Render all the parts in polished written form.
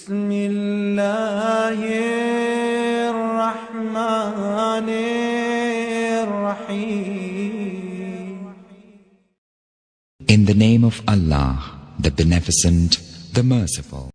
بسم الله الرحمن الرحيم. In the name of Allah, the Beneficent, the Merciful.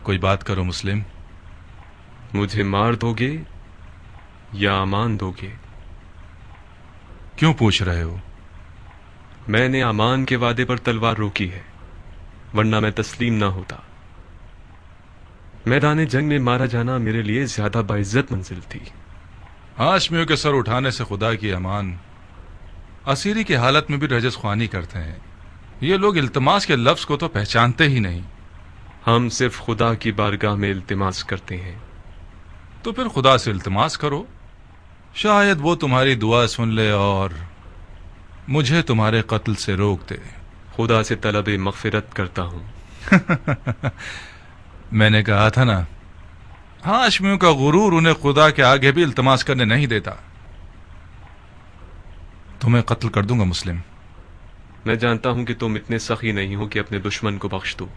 کوئی بات کرو مسلم. مجھے مار دو گے یا امان دو گے؟ کیوں پوچھ رہے ہو؟ میں نے امان کے وعدے پر تلوار روکی ہے، ورنہ میں تسلیم نہ ہوتا. میدان جنگ میں مارا جانا میرے لیے زیادہ باعزت منزل تھی. ہاشمیوں کے سر اٹھانے سے خدا کی امان. اسیری کی حالت میں بھی رجس خوانی کرتے ہیں. یہ لوگ التماس کے لفظ کو تو پہچانتے ہی نہیں. ہم صرف خدا کی بارگاہ میں التماس کرتے ہیں. تو پھر خدا سے التماس کرو، شاید وہ تمہاری دعا سن لے اور مجھے تمہارے قتل سے روک دے. خدا سے طلب مغفرت کرتا ہوں. میں نے کہا تھا نا، ہاشمیوں کا غرور انہیں خدا کے آگے بھی التماس کرنے نہیں دیتا. تمہیں قتل کر دوں گا مسلم. میں جانتا ہوں کہ تم اتنے سخی نہیں ہو کہ اپنے دشمن کو بخش دو.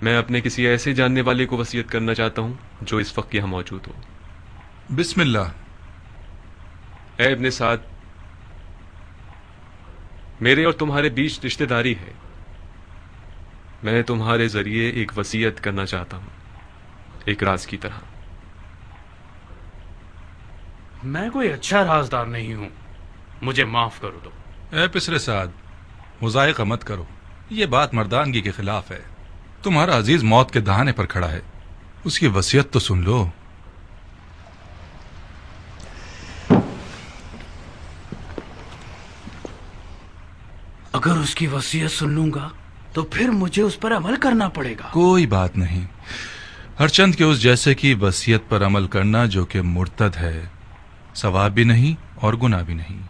میں اپنے کسی ایسے جاننے والے کو وصیت کرنا چاہتا ہوں جو اس وقت یہاں موجود ہو. بسم اللہ. اے ابن سعد، میرے اور تمہارے بیچ رشتہ داری ہے. میں تمہارے ذریعے ایک وصیت کرنا چاہتا ہوں، ایک راز کی طرح. میں کوئی اچھا رازدار نہیں ہوں، مجھے معاف کر دو. اے پسر سعد، مضائقہ مت کرو. یہ بات مردانگی کے خلاف ہے. تمہارا عزیز موت کے دہانے پر کھڑا ہے، اس کی وصیت تو سن لو. اگر اس کی وصیت سن لوں گا تو پھر مجھے اس پر عمل کرنا پڑے گا. کوئی بات نہیں. ہر چند کے اس جیسے کی وصیت پر عمل کرنا جو کہ مرتد ہے، ثواب بھی نہیں اور گناہ بھی نہیں.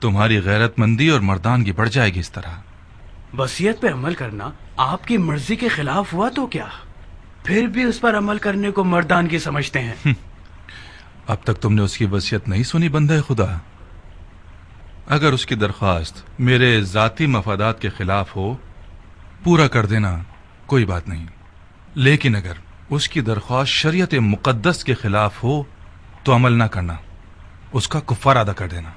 تمہاری غیرت مندی اور مردانگی بڑھ جائے گی اس طرح. وصیت پہ عمل کرنا آپ کی مرضی کے خلاف ہوا تو کیا؟ پھر بھی اس پر عمل کرنے کو مردانگی سمجھتے ہیں. اب تک تم نے اس کی وصیت نہیں سنی بندہ خدا. اگر اس کی درخواست میرے ذاتی مفادات کے خلاف ہو، پورا کر دینا، کوئی بات نہیں. لیکن اگر اس کی درخواست شریعت مقدس کے خلاف ہو تو عمل نہ کرنا، اس کا کفارہ ادا کر دینا.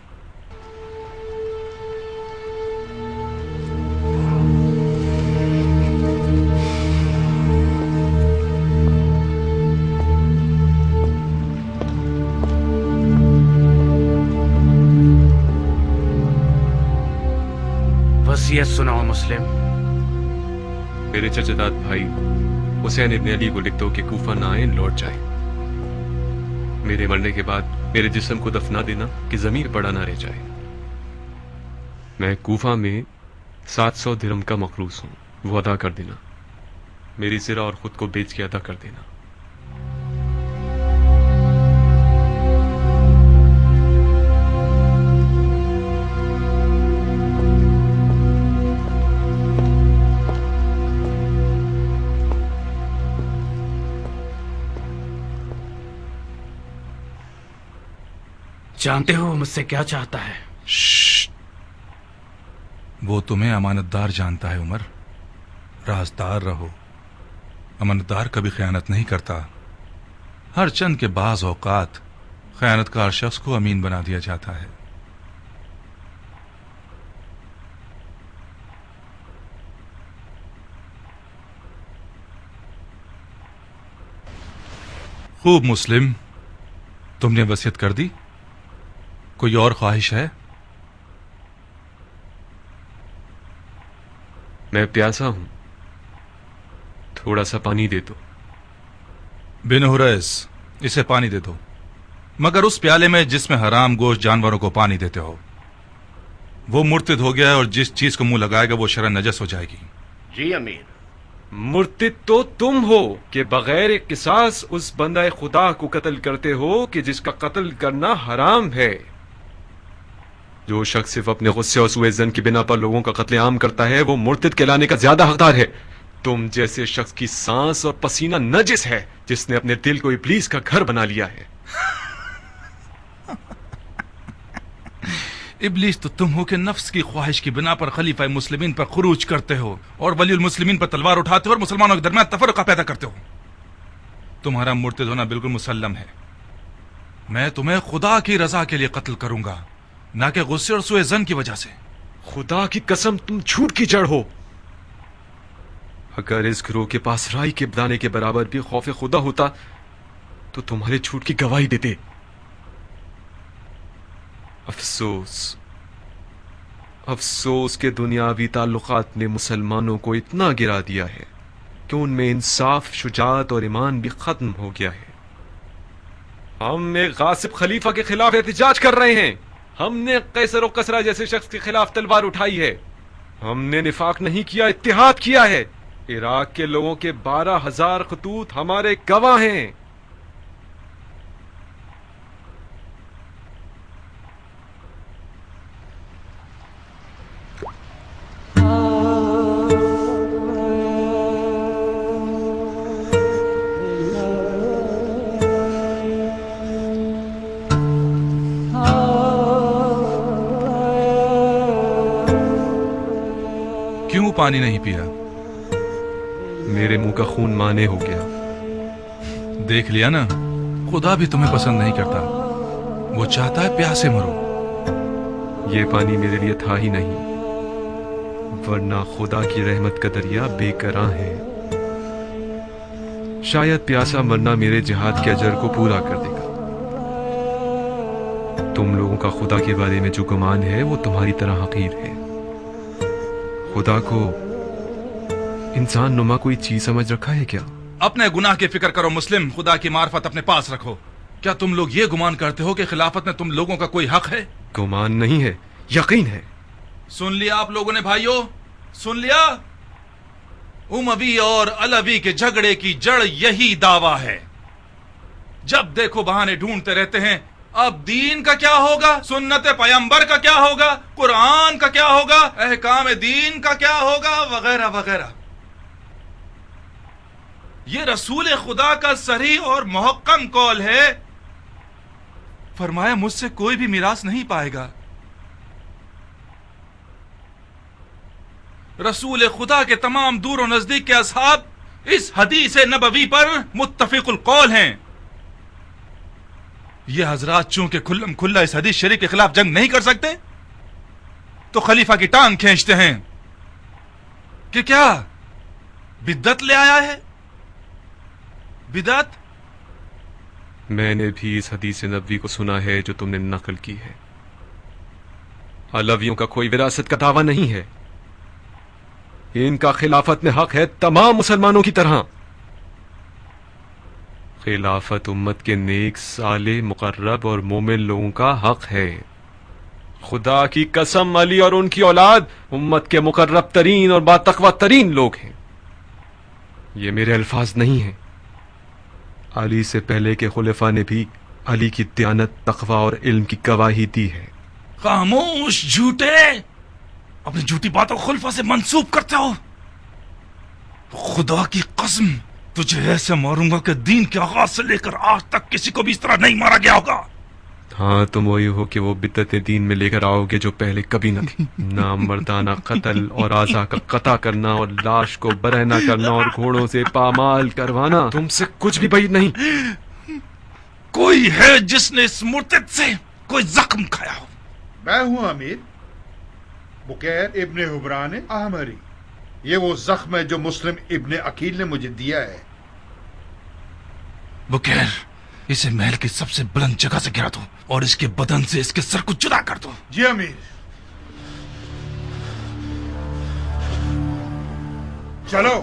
وصیت سناؤ مسلم. میرے چچا بھائی حسین ابن علی کو لکھ دو کہ کوفہ نہ آئیں، لوٹ جائیں. میرے مرنے کے بعد میرے جسم کو دفنا دینا کہ ضمیر پڑا نہ رہ جائے. میں کوفہ میں 700 درہم کا مقروض ہوں، وہ ادا کر دینا. میری زرہ اور خود کو بیچ کے ادا کر دینا. جانتے ہو وہ مجھ سے کیا چاہتا ہے؟ وہ تمہیں امانت دار جانتا ہے عمر. رازدار رہو. امانت دار کبھی خیانت نہیں کرتا. ہر چند کے بعض اوقات خیانت کار شخص کو امین بنا دیا جاتا ہے. خوب مسلم، تم نے وصیت کر دی؟ کوئی اور خواہش ہے؟ میں پیاسا ہوں، تھوڑا سا پانی دے دو۔ بن حریث، اسے پانی دے دو، مگر اس پیالے میں جس میں حرام گوشت جانوروں کو پانی دیتے ہو۔ وہ مرتد ہو گیا ہے اور جس چیز کو منہ لگائے گا وہ شرع نجس ہو جائے گی۔ جی امیر۔ مرتد تو تم ہو کہ بغیر قصاص اس بندہ خدا کو قتل کرتے ہو کہ جس کا قتل کرنا حرام ہے۔ جو شخص صرف اپنے غصے اور سوء ظن کی بنا پر لوگوں کا قتل عام کرتا ہے وہ مرتد کہلانے کا زیادہ حقدار ہے۔ تم جیسے شخص کی سانس اور پسینہ نجس ہے جس نے اپنے دل کو ابلیس کا گھر بنا لیا ہے۔ ابلیس تو تم ہو کہ نفس کی خواہش کی بنا پر خلیفہ مسلمین پر خروج کرتے ہو اور ولی المسلمین پر تلوار اٹھاتے ہو اور مسلمانوں کے درمیان تفرقہ پیدا کرتے ہو۔ تمہارا مرتد ہونا بالکل مسلم ہے۔ میں تمہیں خدا کی رضا کے لیے قتل کروں گا، نہ کہ غصے اور سوء ظن کی وجہ سے۔ خدا کی قسم تم جھوٹ کی جڑ ہو۔ اگر اس گروہ کے پاس رائی کے دانے کے برابر بھی خوف خدا ہوتا تو تمہارے جھوٹ کی گواہی دیتے۔ افسوس، افسوس کہ دنیاوی تعلقات نے مسلمانوں کو اتنا گرا دیا ہے کہ ان میں انصاف، شجاعت اور ایمان بھی ختم ہو گیا ہے۔ ہم ایک غاصب خلیفہ کے خلاف احتجاج کر رہے ہیں۔ ہم نے قیصر و کسریٰ جیسے شخص کے خلاف تلوار اٹھائی ہے۔ ہم نے نفاق نہیں کیا، اتحاد کیا ہے۔ عراق کے لوگوں کے 12,000 خطوط ہمارے گواہ ہیں۔ کیوں پانی نہیں پیا؟ میرے منہ کا خون مانے ہو گیا۔ دیکھ لیا نا، خدا بھی تمہیں پسند نہیں کرتا، وہ چاہتا ہے پیاسے مرو۔ یہ پانی میرے لیے تھا ہی نہیں، ورنہ خدا کی رحمت کا دریا بے کراں ہے۔ شاید پیاسا مرنا میرے جہاد کے اجر کو پورا کر دے گا۔ تم لوگوں کا خدا کے بارے میں جو گمان ہے وہ تمہاری طرح حقیر ہے۔ خدا کو انسان نما کوئی چیز سمجھ رکھا ہے کیا؟ اپنے گناہ کی فکر کرو مسلم، خدا کی معرفت اپنے پاس رکھو۔ کیا تم لوگ یہ گمان کرتے ہو کہ خلافت میں تم لوگوں کا کوئی حق ہے؟ گمان نہیں ہے، یقین ہے۔ سن لیا آپ لوگوں نے بھائیوں، سن لیا؟ اموی اور علوی کے جھگڑے کی جڑ یہی دعویٰ ہے۔ جب دیکھو بہانے ڈھونڈتے رہتے ہیں، اب دین کا کیا ہوگا، سنت پیغمبر کا کیا ہوگا، قرآن کا کیا ہوگا، احکام دین کا کیا ہوگا، وغیرہ وغیرہ۔ یہ رسول خدا کا صریح اور محکم قول ہے، فرمایا مجھ سے کوئی بھی میراث نہیں پائے گا۔ رسول خدا کے تمام دور و نزدیک کے اصحاب اس حدیث نبوی پر متفق القول ہیں۔ یہ حضرات چونکہ کھلم کھلا اس حدیث شریف کے خلاف جنگ نہیں کر سکتے تو خلیفہ کی ٹانگ کھینچتے ہیں کہ کیا بدعت لے آیا ہے۔ بدعت؟ میں نے بھی اس حدیث نبوی کو سنا ہے جو تم نے نقل کی ہے۔ علویوں کا کوئی وراثت کا دعویٰ نہیں ہے، ان کا خلافت میں حق ہے تمام مسلمانوں کی طرح۔ خلافت امت کے نیک، صالح، مقرب اور مومن لوگوں کا حق ہے۔ خدا کی قسم علی اور ان کی اولاد امت کے مقرب ترین اور باتقوی ترین لوگ ہیں۔ یہ میرے الفاظ نہیں ہیں، علی سے پہلے کے خلفاء نے بھی علی کی دیانت، تقوی اور علم کی گواہی دی ہے۔ خاموش جھوٹے، اپنی جھوٹی باتوں کو خلفاء سے منسوب کرتے ہو۔ خدا کی قسم تجھے ایسے ماروں گا کہ دین کے آغاز سے لے کر آج تک کسی کو بھی اس طرح نہیں مارا گیا ہوگا۔ ہاں تم وہی ہو کہ وہ بدعت دین میں لے کر آؤ گے جو پہلے کبھی نہ تھی۔ نامردانہ قتل اور اعضاء کا قطع کرنا اور لاش کو برہنہ کرنا اور گھوڑوں سے پامال کروانا تم سے کچھ بھی بعید نہیں۔ کوئی ہے جس نے اس مرتد سے کوئی زخم کھایا ہو؟ میں ہوں امیر، بکیر ابن حبران احمری۔ یہ وہ زخم ہے جو مسلم ابن عقیل نے مجھے دیا ہے۔ بکیر، اسے محل کی سب سے بلند جگہ سے گرا دو اور اس کے بدن سے اس کے سر کو جدا کر دو. جی امیر. چلو.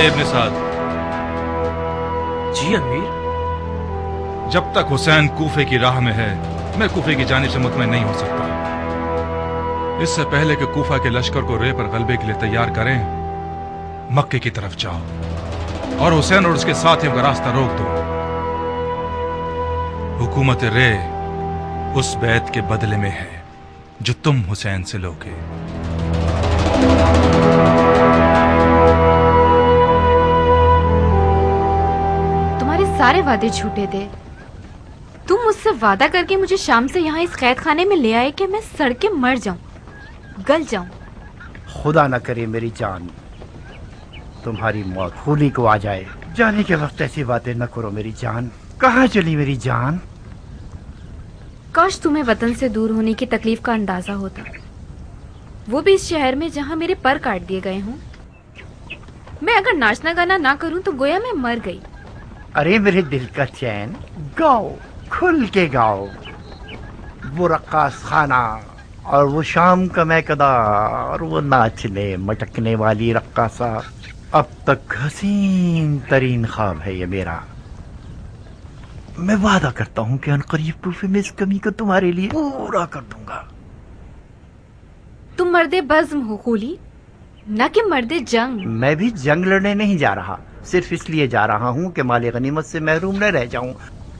ابن سعد. جی امیر. جب تک حسین کوفے کی راہ میں ہے میں کوفے کی جانب سے مطمئن نہیں ہو سکتا. اس سے پہلے کہ کوفہ کے لشکر کو رے پر غلبے کے لیے تیار کریں مکے کی طرف جاؤ اور حسین اور اس کے ساتھیوں کا راستہ روک دو. حکومت رے اس بیعت کے بدلے میں ہے جو تم حسین سے لوگے. سارے وعدے جھوٹے تھے. تم مجھ سے وعدہ کر کے مجھے شام سے یہاں اس قید خانے میں لے آئے کہ میں سڑ کے مر جاؤں, گل جاؤں. خدا نہ کرے میری جان تمہاری موت ہولی کو آ جائے. جانے کے وقت ایسی باتیں نہ کرو میری جان. کہاں چلی میری جان؟ کاش تمہیں وطن سے دور ہونے کی تکلیف کا اندازہ ہوتا, وہ بھی اس شہر میں جہاں میرے پر کاٹ دیے گئے ہوں. میں اگر ناچنا گانا نہ کروں تو گویا میں مر گئی. ارے میرے دل کا چین, گاؤ, کھل کے گاؤ. وہ رقاص خانہ اور وہ شام کا میکدہ اور وہ ناچنے مٹکنے والی رقاصہ اب تک حسین ترین خواب ہے یہ میرا. میں وعدہ کرتا ہوں کہ عنقریب کوفے میں اس کمی کو تمہارے لیے پورا کر دوں گا. تم مرد بزم ہو خولی, نہ کہ مرد جنگ. میں بھی جنگ لڑنے نہیں جا رہا, صرف اس لیے جا رہا ہوں کہ مال غنیمت سے محروم نہ رہ جاؤں.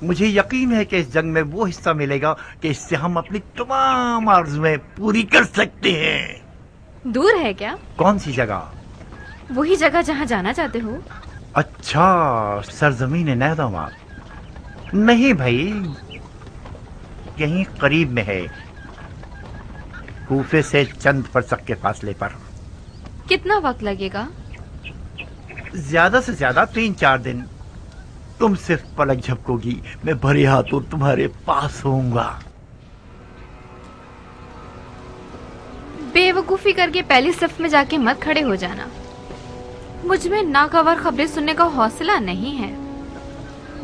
مجھے یقین ہے کہ اس جنگ میں وہ حصہ ملے گا کہ اس سے ہم اپنی تمام آرزویں پوری کر سکتے ہیں. دور ہے کیا؟ کون سی جگہ؟ وہی جگہ جہاں جانا چاہتے ہو. اچھا, سرزمین نیداما. نہیں بھائی, یہیں قریب میں ہے, کوفے سے چند فرسخ کے فاصلے پر. کتنا وقت لگے گا؟ زیادہ سے زیادہ 3-4 دن. تم صرف پلک جھپکو گی, میں بھرے ہاتھوں تمہارے پاس ہوں گا. بے وقوفی کر کے پہلی صف میں جا کے مت کھڑے ہو جانا. مجھ میں ناگوار خبریں سننے کا حوصلہ نہیں ہے.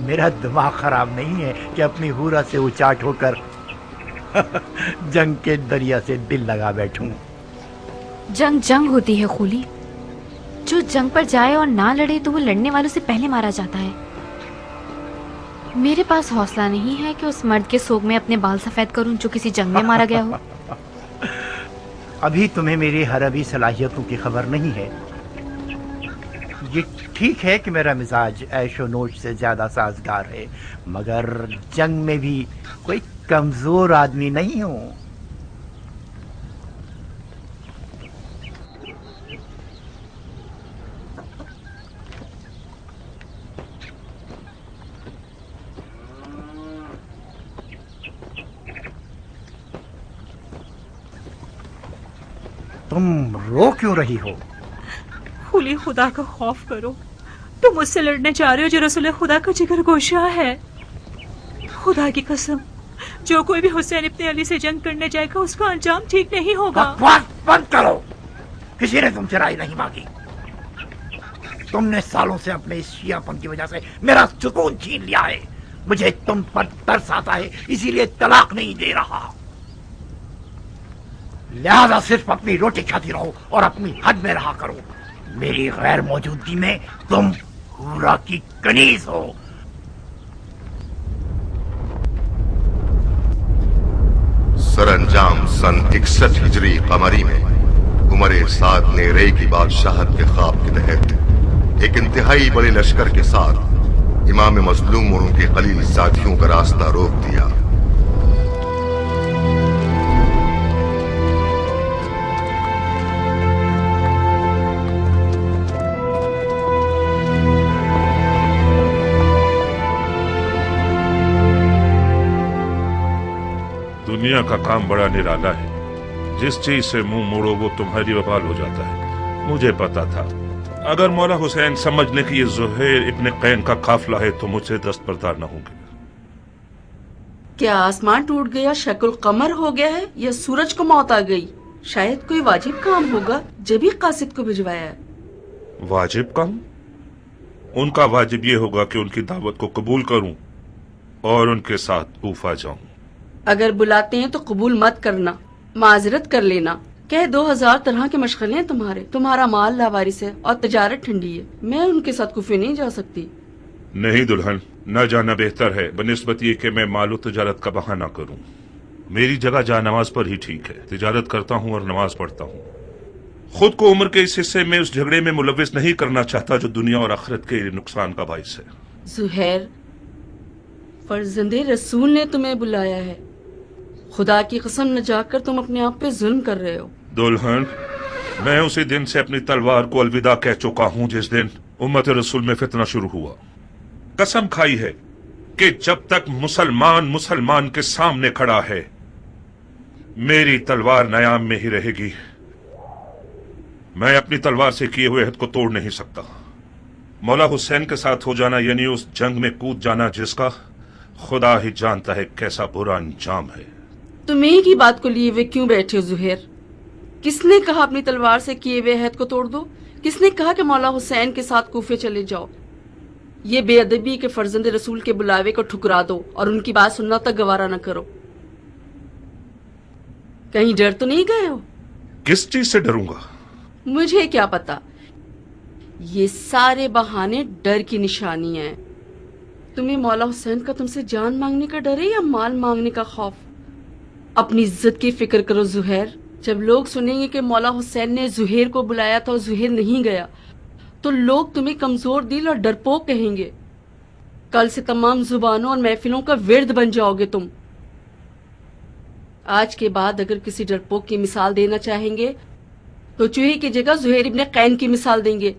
میرا دماغ خراب نہیں ہے کہ اپنی حورا سے اچاٹ ہو کر جنگ کے دریا سے دل لگا بیٹھوں. جنگ ہوتی ہے خولی. جو جنگ پر جائے اور نہ لڑے تو وہ لڑنے والوں سے پہلے مارا جاتا ہے. میرے پاس حوصلہ نہیں ہے کہ اس مرد کے سوگ میں اپنے بال سفید کروں جو کسی جنگ میں مارا گیا ہو. ابھی تمہیں میری حربی صلاحیتوں کی خبر نہیں ہے. یہ ٹھیک ہے کہ میرا مزاج عیش و نوش سے زیادہ سازگار ہے, مگر جنگ میں بھی کوئی کمزور آدمی نہیں ہوں. तुम रो क्यों रही हो? खुली खुदा का खौफ करो, तुम मुझसे लड़ने जा रहे हो जो रसूल खुदा का जिगर गोशा है। खुदा की कसम, जो कोई भी हुसैन इब्ने अली से जंग करने जाएगा उसका अंजाम ठीक नहीं होगा। बकवास बंद करो, किसी ने तुमसे राय नहीं मांगी। तुमने सालों से अपने इस शियापन की वजह से मेरा सुकून छीन लिया है। मुझे तुम पर तरस आता है, इसीलिए तलाक नहीं दे रहा। लिहाजा सिर्फ अपनी रोटी खाती रहो और अपनी हद में रहा करो। मेरी गैर मौजूदगी में तुम हूरा की कनीज हो। सरअंजाम सन 61 हिजरी कमरी में उमर साद ने रे की बादशाहत के ख्वाब के तहत एक इंतहाई बड़े लश्कर के साथ इमाम मजलूम और उनके खलील साथियों का रास्ता रोक दिया। दुनिया का काम बड़ा निराला है, जिस चीज से मुंह मोड़ो वो तुम्हारी वबाल हो जाता है। मुझे पता था अगर मौला हुसैन समझ ले कि ये ज़ुहैर इब्ने कैन का काफिला है तो मुझसे दस्तबरदार न होंगे। क्या आसमान टूट गया, शक्ल कमर हो गया है, या सूरज को मौत आ गई? शायद कोई वाजिब काम होगा जब ही कासिद को भिजवाया है। वाजिब काम? उनका वाजिब ये होगा कि उनकी दावत को कबूल करूं और उनके साथ कूफा जाऊं। अगर बुलाते हैं तो कबूल मत करना, माजरत कर लेना। कह 2000 तरह के मशगले हैं तुम्हारा माल लावारिस है और तजारत ठंडी है। मैं उनके साथ कुफे नहीं जा सकती। नहीं दुल्हन, न जाना बेहतर है बनिस्बत ये कि मैं मालो तजारत का बहाना करूं। मेरी जगह जा नमाज पर ही ठीक है। तिजारत करता हूं और नमाज पढ़ता हूं। खुद को उम्र के इस हिस्से में उस झगड़े में मुलविस नहीं करना चाहता जो दुनिया और आखिरत के नुकसान का बाइस है। ज़ुहैर, फर्जंदे रसूल ने तुम्हें बुलाया है। खुदा की कसम न जाकर तुम अपने आप पे जुल्म कर रहे हो। दुल्हन, मैं उसी दिन से अपनी तलवार को अलविदा कह चुका हूं जिस दिन उम्मत रसूल में फितना शुरू हुआ। कसम खाई है कि जब तक मुसलमान के सामने खड़ा है मेरी तलवार नयाम में ही रहेगी। मैं अपनी तलवार से किए हुए अहद को तोड़ नहीं सकता। मौला हुसैन के साथ हो जाना यानी उस जंग में कूद जाना जिसका खुदा ही जानता है कैसा बुरा अंजाम है। तुम एक ही बात को लिए हुए क्यों बैठे हो ज़ुहैर? किसने कहा अपनी तलवार से किए हुए अहद को तोड़ दो? किसने कहा कि मौला हुसैन के साथ कूफे चले जाओ? ये बेअदबी के फर्जंद रसूल के बुलावे को ठुकरा दो और उनकी बात सुनना तक गवारा न करो। कहीं डर तो नहीं गए हो? किस चीज से डरूंगा? मुझे क्या पता। ये सारे बहाने डर की निशानी है। तुम्हें मौला हुसैन का तुमसे जान मांगने का डर है या माल मांगने का खौफ? अपनी इज्जत की फिक्र करो ज़ुहैर। जब लोग सुनेंगे कि मौला हुसैन ने ज़ुहैर को बुलाया था और ज़ुहैर नहीं गया तो लोग तुम्हें कमजोर दिल और डरपोक कहेंगे। कल से तमाम जुबानों और महफिलों का विर्द बन जाओगे तुम। आज के बाद अगर किसी डरपोक की मिसाल देना चाहेंगे तो चूहे की जगह ज़ुहैर इब्ने कैन की मिसाल देंगे।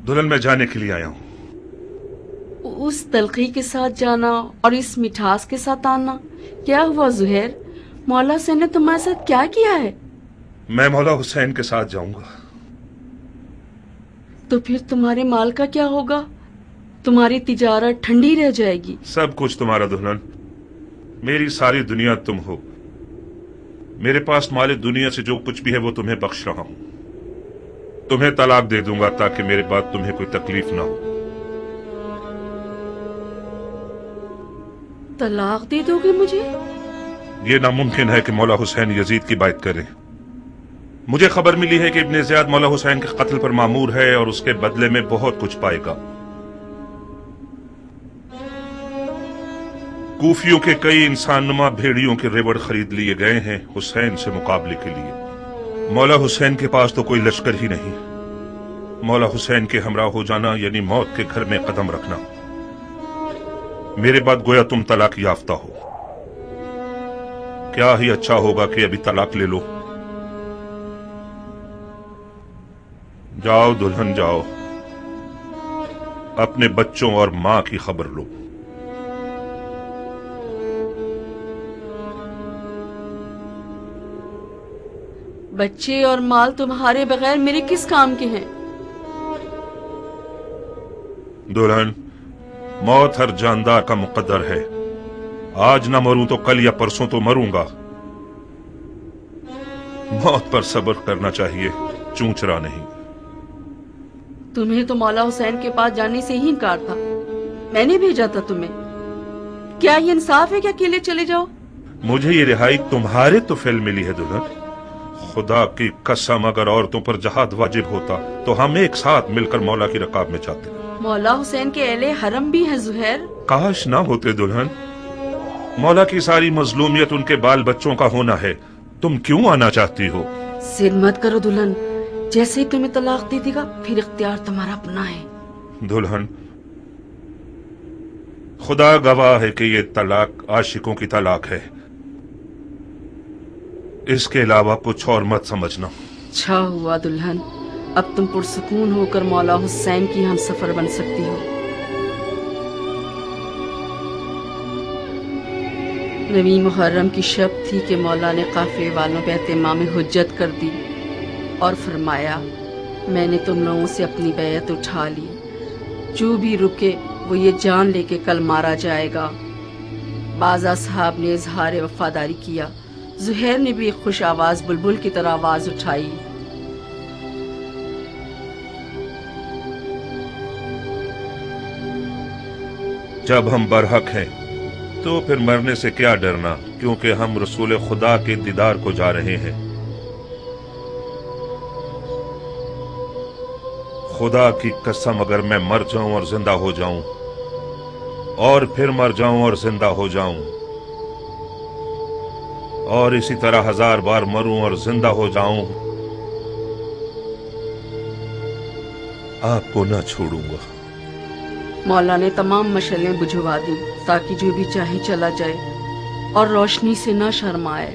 दुल्हन मैं जाने के लिए आया हूं। उस तलखी के साथ जाना और इस मिठास के साथ आना, क्या हुआ ज़ुहैर? मौला हुसैन ने तुम्हारे साथ क्या किया है? मैं मौला हुसैन के साथ जाऊंगा। तो फिर तुम्हारे माल का क्या होगा? तुम्हारी तिजारत ठंडी रह जाएगी। सब कुछ तुम्हारा दुल्हन। मेरी सारी दुनिया तुम हो। मेरे पास माले दुनिया से जो कुछ भी है वो तुम्हें बख्श रहा हूं। तुम्हें तलाक दे दूंगा ताकि मेरे बाद तुम्हें कोई तकलीफ ना हो। तलाक दे दोगे मुझे? ये नामुमकिन है कि मौला हुसैन यजीद की बात करें। मुझे खबर मिली है कि इब्ने ज़ियाद मौला हुसैन के कत्ल पर मामूर है और उसके बदले में बहुत कुछ पाएगा। کوفیوں کے کئی انسان نما بھیڑیوں کے ریوڑ خرید لیے گئے ہیں حسین سے مقابلے کے لیے. مولا حسین کے پاس تو کوئی لشکر ہی نہیں. مولا حسین کے ہمراہ ہو جانا یعنی موت کے گھر میں قدم رکھنا. میرے بعد گویا تم طلاق یافتہ ہو. کیا ہی اچھا ہوگا کہ ابھی طلاق لے لو. جاؤ دلہن جاؤ، اپنے بچوں اور ماں کی خبر لو. بچے اور مال تمہارے بغیر میرے کس کام کے ہیں؟ دلہن، موت ہر جاندار کا مقدر ہے. آج نہ مروں تو کل یا پرسوں تو مروں گا. موت پر صبر کرنا چاہیے، چونچرا نہیں. تمہیں تو مولا حسین کے پاس جانے سے ہی انکار تھا. میں نے بھیجا تھا تمہیں. کیا یہ انصاف ہے کہ اکیلے چلے جاؤ؟ مجھے یہ رہائی تمہارے تو فعل ملی ہے دلہن. خدا کی قسم اگر عورتوں پر جہاد واجب ہوتا تو ہم ایک ساتھ مل کر مولا کی رکاب میں جاتے. مولا حسین کے اہل حرم بھی ہیں زہیر. کاش نہ ہوتے دلہن. مولا کی ساری مظلومیت ان کے بال بچوں کا ہونا ہے. تم کیوں آنا چاہتی ہو؟ ضد مت کرو دلہن. جیسے ہی تمہیں طلاق دے دے گا پھر اختیار تمہارا اپنا ہے. دلہن، خدا گواہ ہے کہ یہ طلاق عاشقوں کی طلاق ہے. اس کے علاوہ کچھ اور مت سمجھنا. اچھا ہوا دلہن، اب تم پرسکون ہو کر مولا حسین کی ہم سفر بن سکتی ہو. نویں محرم کی شب تھی کہ مولا نے قافلے والوں پہ اہتمام حجت کر دی اور فرمایا میں نے تم لوگوں سے اپنی بیعت اٹھا لی. جو بھی رکے وہ یہ جان لے کے کل مارا جائے گا. بعض اصحاب نے اظہار وفاداری کیا. زہیر نے بھی ایک خوش آواز بلبل کی طرح آواز اٹھائی. جب ہم برحق ہیں تو پھر مرنے سے کیا ڈرنا، کیونکہ ہم رسول خدا کے دیدار کو جا رہے ہیں. خدا کی قسم اگر میں مر جاؤں اور زندہ ہو جاؤں اور پھر مر جاؤں اور زندہ ہو جاؤں اور اسی طرح 1000 بار مروں اور زندہ ہو جاؤں، آپ کو نہ چھوڑوں گا. مولا نے تمام مشعلیں بجھوا دی تاکہ جو بھی چاہے چلا جائے اور روشنی سے نہ شرمائے.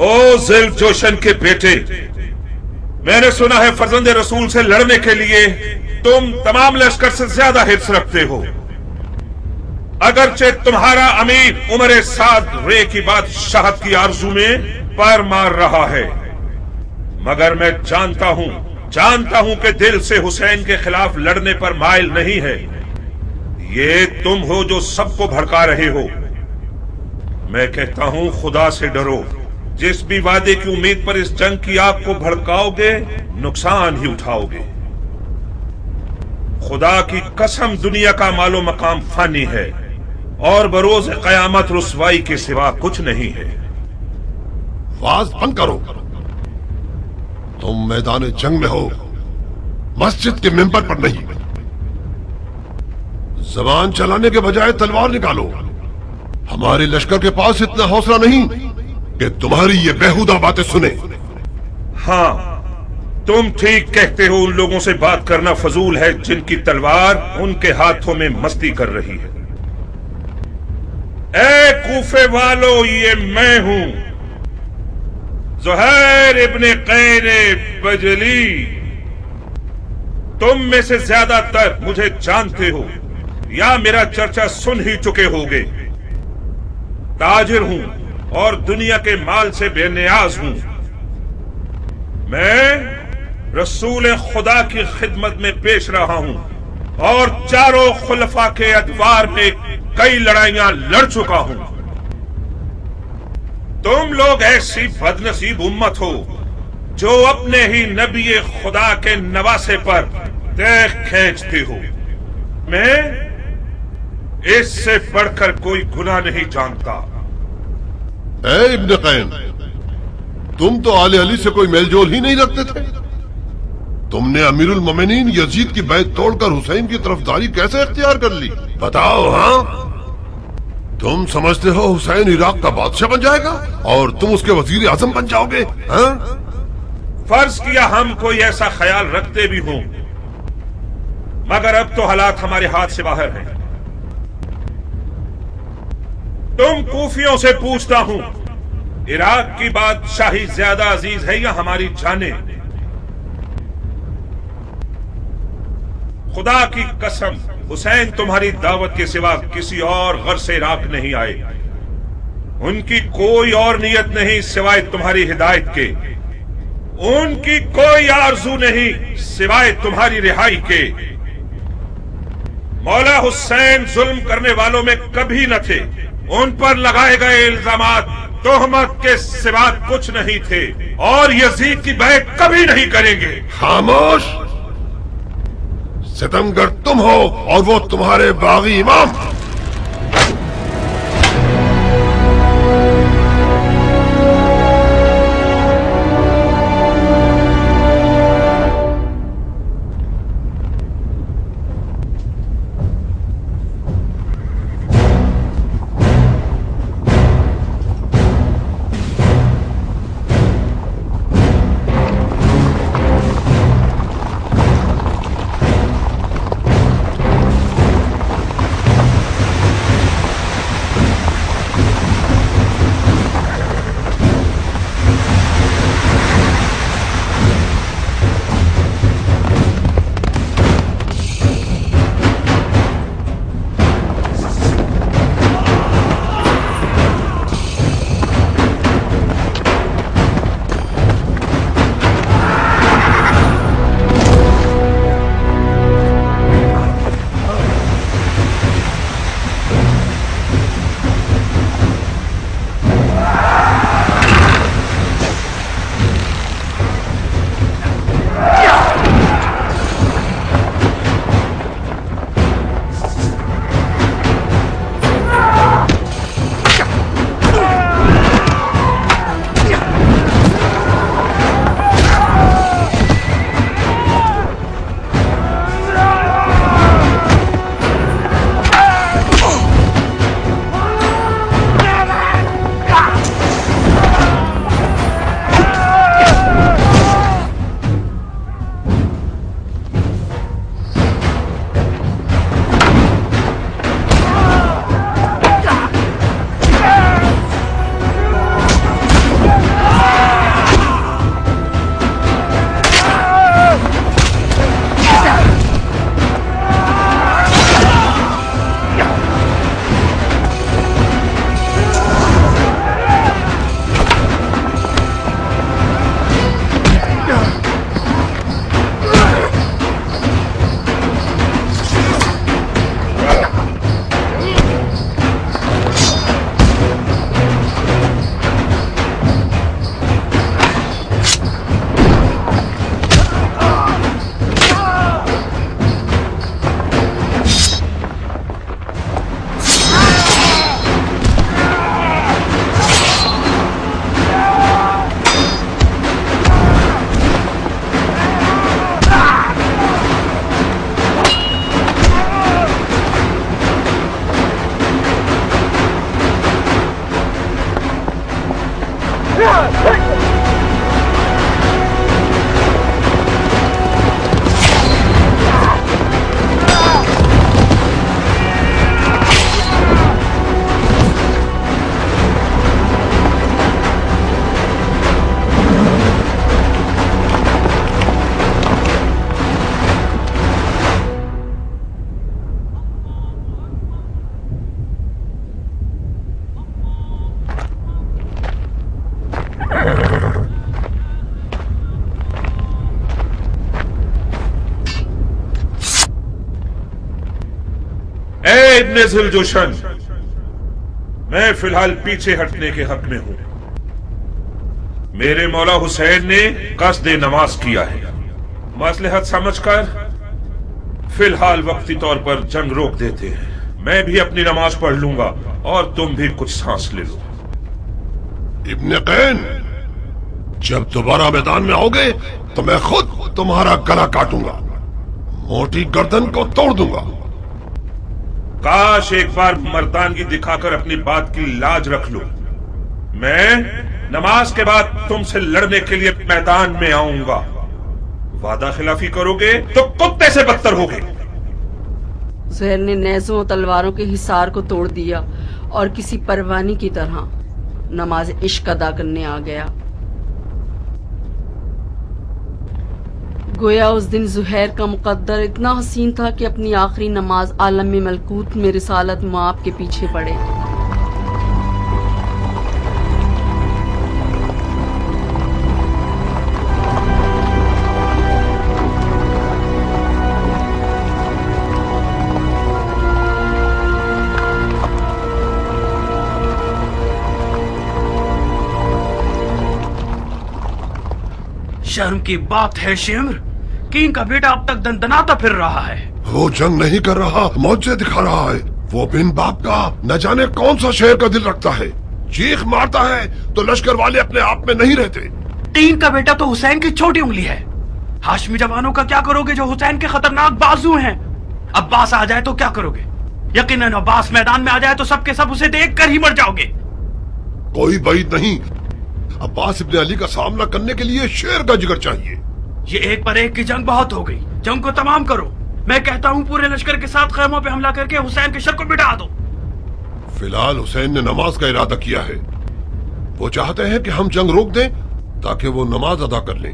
او ذیل جوشن کے بیٹے، میں نے سنا ہے فرزند رسول سے لڑنے کے لیے تم تمام لشکر سے زیادہ حرص رکھتے ہو. اگرچہ تمہارا امیر عمر سعد رے کی بادشاہت کی آرزو میں پیر مار رہا ہے، مگر میں جانتا ہوں کہ دل سے حسین کے خلاف لڑنے پر مائل نہیں ہے. یہ تم ہو جو سب کو بھڑکا رہے ہو. میں کہتا ہوں خدا سے ڈرو. جس بھی وعدے کی امید پر اس جنگ کی آگ کو بھڑکاؤ گے نقصان ہی اٹھاؤ گے. خدا کی قسم دنیا کا مال و مقام فانی ہے اور بروز قیامت رسوائی کے سوا کچھ نہیں ہے. واز بند کرو. تم میدان جنگ میں ہو، مسجد کے ممبر پر نہیں. زبان چلانے کے بجائے تلوار نکالو. ہمارے لشکر کے پاس اتنا حوصلہ نہیں کہ تمہاری یہ بیہودہ باتیں سنے. ہاں، تم ٹھیک کہتے ہو. ان لوگوں سے بات کرنا فضول ہے جن کی تلوار ان کے ہاتھوں میں مستی کر رہی ہے. اے کوفے والو، یہ میں ہوں زہیر ابن قین بجلی. تم میں سے زیادہ تر مجھے جانتے ہو یا میرا چرچا سن ہی چکے ہوگے. تاجر ہوں اور دنیا کے مال سے بے نیاز ہوں. میں رسول خدا کی خدمت میں پیش رہا ہوں اور چاروں خلفاء کے ادوار میں कई लड़ाइयां लड़ चुका हूं। तुम लोग ऐसी बदनसीब उम्मत हो जो अपने ही नबी खुदा के नवासे पर देख खींचती हो। मैं इससे बढ़कर कोई गुनाह नहीं जानता। ए इब्न कैन, तुम तो आले अली से कोई मेलजोल ही नहीं रखते थे। तुमने अमीरुल मोमिनीन यजीद की बैत तोड़कर हुसैन की तरफदारी कैसे इख्तियार कर ली? बताओ। हाँ, तुम समझते हो हुसैन इराक का बादशाह बन जाएगा और तुम उसके वजीर आजम बन जाओगे? हाँ? फर्ज किया हम कोई ऐसा ख्याल रखते भी हों, मगर अब तो हालात हमारे हाथ से बाहर हैं। तुम कूफियों से पूछता हूं, इराक की बादशाही ज्यादा अजीज है या हमारी जाने? खुदा की कसम, हुसैन तुम्हारी दावत के सिवा किसी और घर से इराक नहीं आए। उनकी कोई और नियत नहीं सिवाय तुम्हारी हिदायत के। उनकी कोई आरजू नहीं सिवाय तुम्हारी रिहाई के। मौला हुसैन जुल्म करने वालों में कभी न थे। उन पर लगाए गए इल्जामात तोहमत के सिवा कुछ नहीं थे और यजीद की बैत कभी नहीं करेंगे। खामोश! सितमगर तुम हो और वो तुम्हारे बागी इमाम। इब्ने जुलजुशन, मैं फिलहाल पीछे हटने के हक में हूं। मेरे मौला हुसैन ने कसदे नमाज किया है। मसलहत समझकर फिलहाल वक्ती तौर पर जंग रोक देते हैं। मैं भी अपनी नमाज पढ़ लूंगा और तुम भी कुछ सांस ले लो। इब्ने कैन, जब दोबारा मैदान में आओगे तो मैं खुद तुम्हारा गला काटूंगा, मोटी गर्दन को तोड़ दूंगा। काश एक बार मर्दानगी दिखाकर अपनी बात की लाज रख लो। मैं नमाज के बाद तुमसे लड़ने के लिए मैदान में आऊंगा। वादा खिलाफी करोगे तो कुत्ते से बदतर होगे। ज़ुहैर ने नेज़ों और तलवारों के हिसार को तोड़ दिया और किसी परवानी की तरह नमाज इश्क अदा करने आ गया। गोया उस दिन ज़ुहैर का मुकद्दर इतना हसीन था कि अपनी आखिरी नमाज आलम में मलकूत में रिसालत माप के पीछे पड़े। शर्म की बात है शिम्र, किंग का बेटा अब तक दंदनाता फिर रहा है। वो जंग नहीं कर रहा, मौजे दिखा रहा है। वो बिन बाप का न जाने कौन सा शेर का दिल रखता है। चीख मारता है तो लश्कर वाले अपने आप में नहीं रहते। किंग का बेटा तो हुसैन की छोटी उंगली है। हाशमी जवानों का क्या करोगे जो हुसैन के खतरनाक बाजू हैं? अब्बास आ जाए तो क्या करोगे? यकीनन अब्बास मैदान में आ जाए तो सबके सब उसे देख कर ही मर जाओगे। कोई बैद नहीं, अब्बास इब्ने अली का सामना करने के लिए शेर का जिगर चाहिए। ये एक पर एक की जंग बहुत हो गई, जंग को तमाम करो। मैं कहता हूँ पूरे लश्कर के साथ खैमों पे हमला करके हुसैन के शर को मिटा दो। फिलहाल हुसैन ने नमाज का इरादा किया है। वो चाहते हैं कि हम जंग रोक दें ताकि वो नमाज अदा कर लें।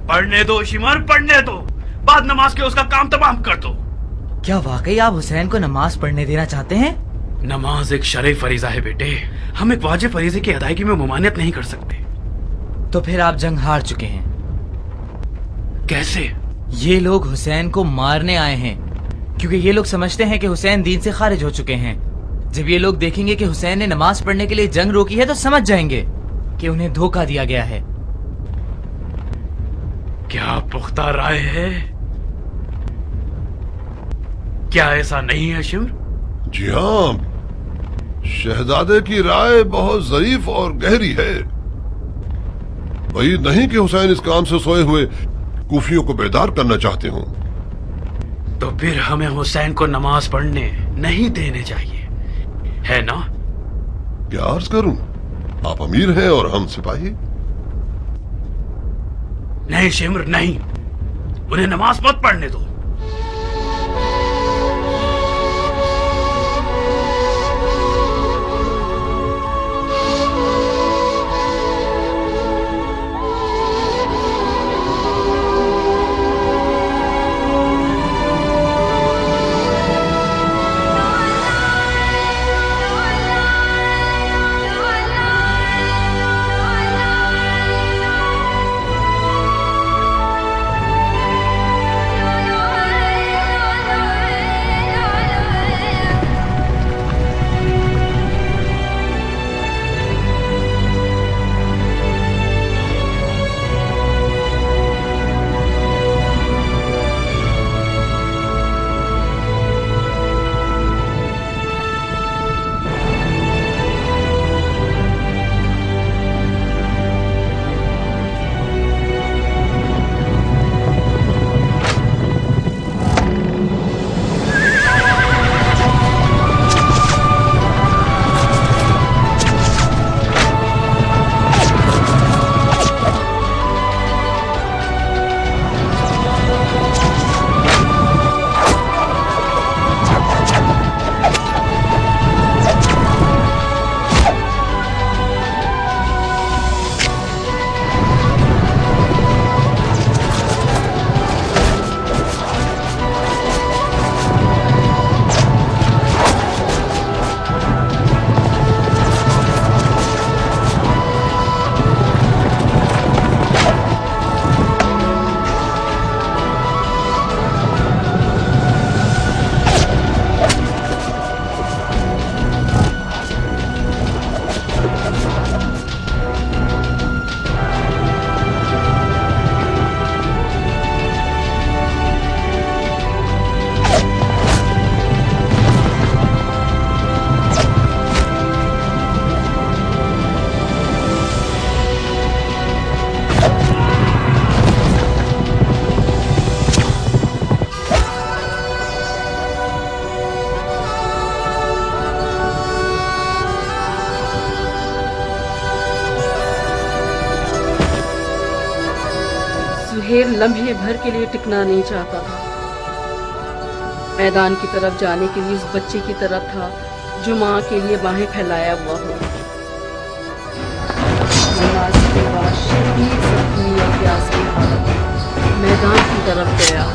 पढ़ने दो शिमर, पढ़ने दो, बाद नमाज के उसका काम तमाम कर दो। क्या वाकई आप हुसैन को नमाज पढ़ने देना चाहते हैं? नमाज एक शरई फरीजा है बेटे, हम एक वाजिब फरीजे की अदायगी में मुमानियत नहीं कर सकते। तो फिर आप जंग हार चुके हैं। कैसे? ये लोग हुसैन को मारने आए हैं, क्योंकि ये लोग समझते हैं कि हुसैन दीन से खारिज हो चुके हैं। जब ये लोग देखेंगे कि हुसैन ने नमाज पढ़ने के लिए जंग रोकी है तो समझ जाएंगे कि उन्हें धोखा दिया गया है। क्या पुख्ता राय है? क्या ऐसा नहीं है शिम्र? जी हाँ, शहजादे की राय बहुत ज़रीफ और गहरी है। वही नहीं कि हुसैन इस काम से सोए हुए कूफियों को बेदार करना चाहते हों। तो फिर हमें हुसैन को नमाज पढ़ने नहीं देने चाहिए, है ना? क्या अर्ज करूं, आप अमीर हैं और हम सिपाही। नहीं शिम्र नहीं, उन्हें नमाज मत पढ़ने दो। ढेर लम्हे भर के लिए टिकना नहीं चाहता था। मैदान की तरफ जाने के लिए उस बच्चे की तरफ था जो माँ के लिए बाहें फैलाया हुआ हो। नमाज के बाद शदीद जख्मी और प्यास की हालत में मैदान की तरफ गया।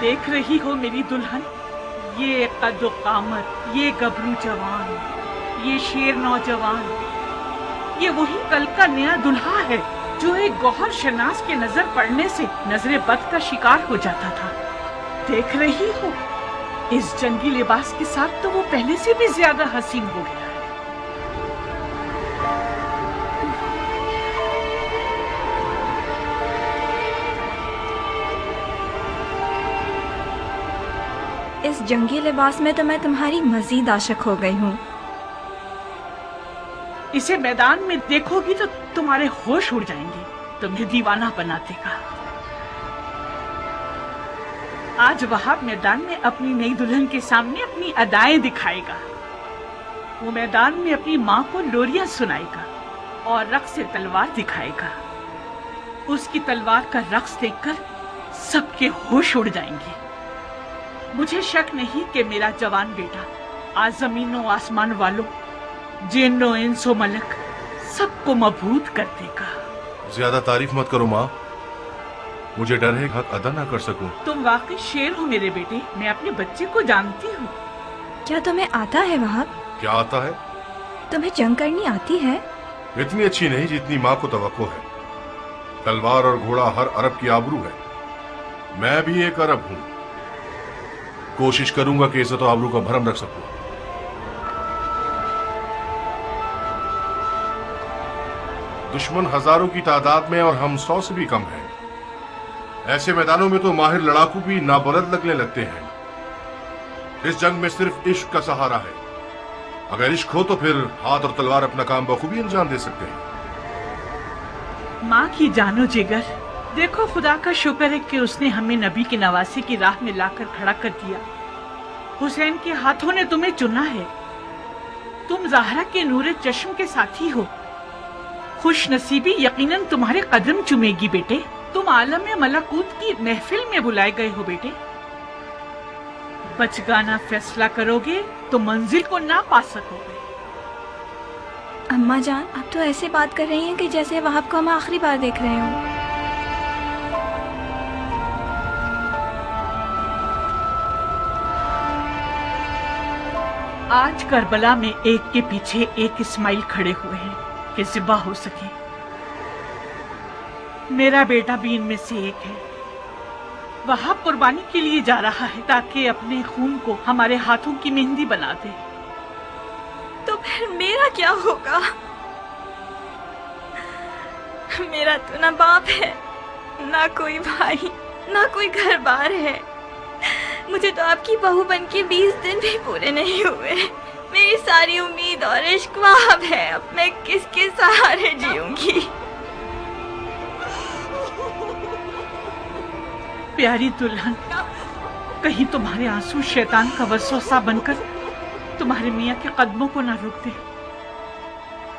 देख रही हो मेरी दुल्हन, ये कद्दो कामत, ये गबरू जवान, ये शेर नौजवान, ये वही कल का नया दुल्हा है जो एक गौहर शनास के नजर पड़ने से नजरे बद का शिकार हो जाता था। देख रही हो, इस जंगी लिबास के साथ तो वो पहले से भी ज्यादा हसीन हो गया है। इस जंगी लिबास में तो मैं तुम्हारी मजीद आशिक हो गई हूँ। इसे मैदान में देखोगी तो तुम्हारे होश उड़ जाएंगे, तुम्हें दीवाना बना देगा। आज वहाब मैदान में अपनी नई दुल्हन के सामने अपनी अदाएं दिखाएगा। वो मैदान में अपनी माँ को लोरियां सुनाएगा और रक्स से तलवार दिखाएगा। उसकी तलवार का रक्स देखकर सबके होश उड़ जाएंगे। मुझे शक नहीं कि मेरा जवान बेटा आज जमीनों आसमान वालों, जिन्नो इंसो मलक सबको मबहूत कर देगा। ज्यादा तारीफ मत करो माँ, मुझे डर है हक अदा ना कर सकूं। तुम वाकई शेर हो मेरे बेटे, मैं अपने बच्चे को जानती हूँ। क्या तुम्हें आता है वहाब? क्या आता है? तुम्हें जंग करनी आती है? इतनी अच्छी नहीं जितनी माँ को तवक्को है। तलवार और घोड़ा हर अरब की आबरू है। मैं भी एक अरब हूँ। कोशिश करूंगा कि इज्जत और आबरू का भरम रख सकूं। दुश्मन हजारों की तादाद में और हम 100 से भी कम हैं। ऐसे मैदानों में तो माहिर लड़ाकू भी नाबलद लगने लगते हैं। इस जंग में सिर्फ इश्क का सहारा है। अगर इश्क हो तो फिर हाथ और तलवार अपना काम बखूबी अंजाम दे सकते हैं। माँ की जानो जिगर, देखो खुदा का शुक्र है कि उसने हमें नबी की नवासी की राह में लाकर खड़ा कर दिया। हुसैन के हाथों ने तुम्हें चुना है। तुम ज़हरा के नूरे चश्म के साथी हो। खुश नसीबी यकीनन तुम्हारे कदम चुमेगी बेटे। तुम आलम मलकूत की महफिल में बुलाए गए हो बेटे। बचगाना फैसला करोगे तो मंजिल को ना पा सकोगे। अम्मा जान, आप तो ऐसे बात कर रही हैं कि जैसे वहाब को हम आखिरी बार देख रहे हों। आज करबला में एक के पीछे एक इस्माइल खड़े हुए हैं कि ज़िबा हो सके। मेरा बेटा भी इनमें से एक है। वहाब कुर्बानी के लिए जा रहा है ताकि अपने खून को हमारे हाथों की मेहंदी बना दे। तो फिर मेरा क्या होगा? मेरा तो ना बाप है, ना कोई भाई, ना कोई घर बार है। मुझे तो आपकी बहू बन के 20 दिन भी पूरे नहीं हुए। मेरी सारी उम्मीद और इश्क वहाब है। अब मैं किसके सहारे जीऊंगी? प्यारी दुल्हन, कहीं तुम्हारे आंसू शैतान का वसवसा बनकर तुम्हारे मियाँ के कदमों को ना रोक दे।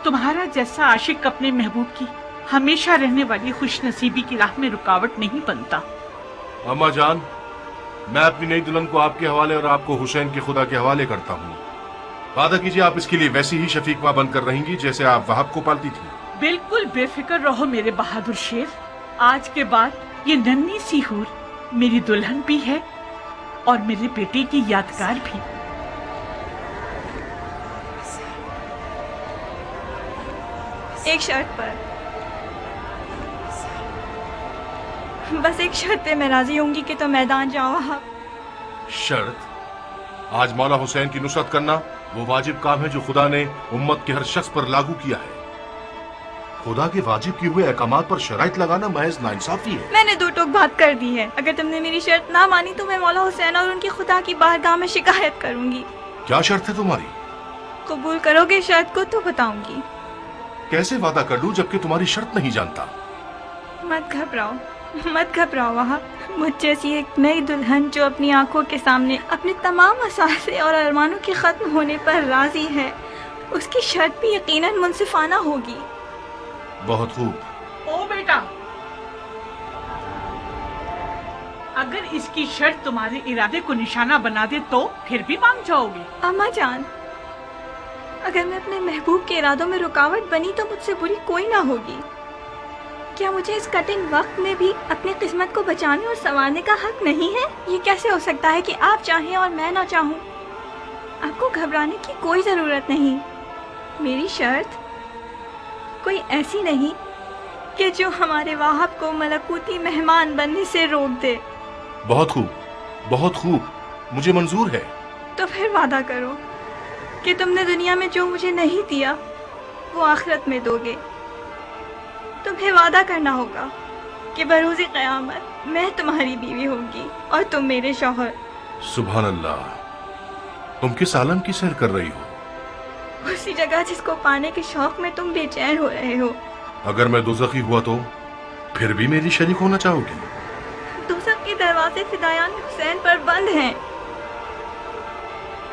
तुम्हारा जैसा आशिक अपने महबूब की हमेशा रहने वाली खुश नसीबी की राह में रुकावट नहीं बनता। अम्मा जान, मैं अपनी नई दुल्हन को आपके हवाले और आपको हुसैन के खुदा के हवाले करता हूँ। वादा कीजिए आप इसके लिए वैसी ही शफीक माँ बनकर रहेंगी जैसे आप वहाब को पालती थी। बिल्कुल बेफिक्र रहो मेरे बहादुर शेर। आज के बाद ये नन्ही सी हूर मेरी दुल्हन भी है और मेरे बेटे की यादगार भी। एक शर्त पर, बस एक शर्त पे मैं राजी होंगी कि तो मैदान जाओ आप। शर्त? आज मौला हुसैन की नुसरत करना वो वाजिब काम है जो खुदा ने उम्मत के हर शख्स पर लागू किया है। खुदा के वाजिब किए हुए अहकामात पर शराइत लगाना महज नाइंसाफी है। मैंने दो टोक बात कर दी है। अगर तुमने मेरी शर्त ना मानी तो मैं मौला हुसैन और उनकी खुदा की बारगाह में शिकायत करूंगी। क्या शर्त है तुम्हारी? कबूल करोगे शर्त को तो बताऊंगी। कैसे वादा कर लूं जबकि तुम्हारी शर्त नहीं जानता? मत घबराओ, मत घबराओ वहाब। मुझ जैसी एक नई दुल्हन जो अपनी आंखों के सामने अपने तमाम असासे और अरमानों के खत्म होने पर राजी है, उसकी शर्त भी यकीनन मुनसिफाना होगी। बहुत खूब। ओ बेटा, अगर इसकी शर्त तुम्हारे इरादे को निशाना बना दे तो फिर भी मान जाओगे? अम्मा जान, अगर मैं अपने महबूब के इरादों में रुकावट बनी तो मुझसे बुरी कोई ना होगी। क्या मुझे इस कठिन वक्त में भी अपनी किस्मत को बचाने और संवारने का हक नहीं है? ये कैसे हो सकता है कि आप चाहें और मैं ना चाहूँ? आपको घबराने की कोई जरूरत नहीं। मेरी शर्त कोई ऐसी नहीं कि जो हमारे वाहब को मलकूती मेहमान बनने से रोक दे। बहुत खूब, बहुत खूब, मुझे मंजूर है। तो फिर वादा करो कि तुमने दुनिया में जो मुझे नहीं दिया वो आखिरत में दोगे। तुम्हें वादा करना होगा कि बरोज़े क़यामत मैं तुम्हारी बीवी होंगी और तुम मेरे शौहर। सुभान अल्लाह, तुम किस आलम की सैर कर रही हो? उसी जगह जिसको पाने के शौक में तुम बेचैन हो रहे हो। अगर मैं दोज़खी हुआ तो फिर भी मेरी शरीक होना चाहोगी? दोज़ख के दरवाजे फिदायान हुसैन पर बंद हैं।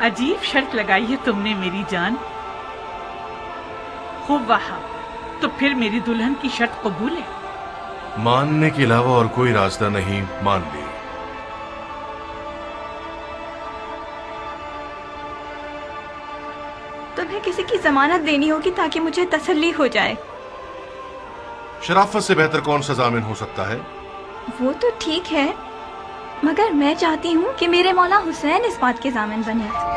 अजीब शर्त लगाई है तुमने मेरी जान। खूब वहाब, तो फिर मेरी दुल्हन की शर्त कबूल है? मानने के अलावा और कोई रास्ता नहीं, मान ली। तुम्हें किसी की जमानत देनी होगी ताकि मुझे तसल्ली हो जाए। शराफत से बेहतर कौन सा जामिन हो सकता है? वो तो ठीक है, मगर मैं चाहती हूँ कि मेरे मौला हुसैन इस बात के जामिन बने।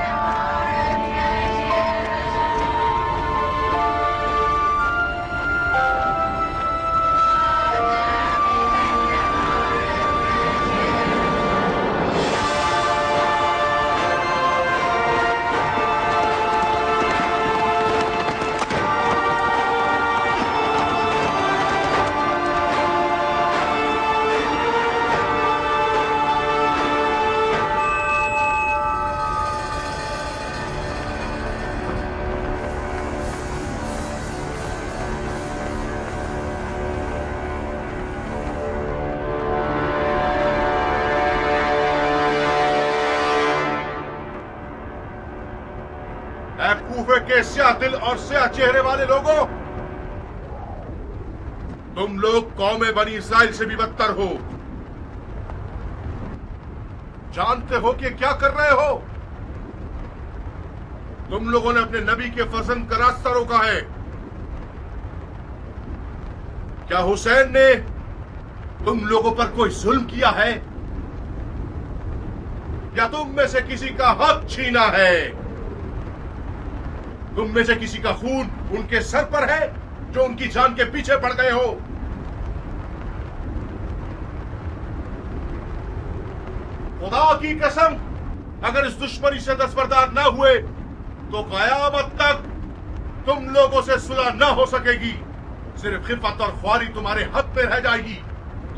कूफे के स्याह दिल और स्याह चेहरे वाले लोगों, तुम लोग कौमे बनी इसराइल से भी बदतर हो। जानते हो कि क्या कर रहे हो? तुम लोगों ने अपने नबी के फर्जंद का रास्ता रोका है। क्या हुसैन ने तुम लोगों पर कोई जुल्म किया है या तुम में से किसी का हक छीना है? तुम में से किसी का खून उनके सर पर है जो उनकी जान के पीछे पड़ गए हो? खुदा की कसम, अगर इस दुश्मनी से दस्तबरदार न हुए तो कयामत तक तुम लोगों से सुलह न हो सकेगी। सिर्फ खिफत और ख्वारी तुम्हारे हक में रह जाएगी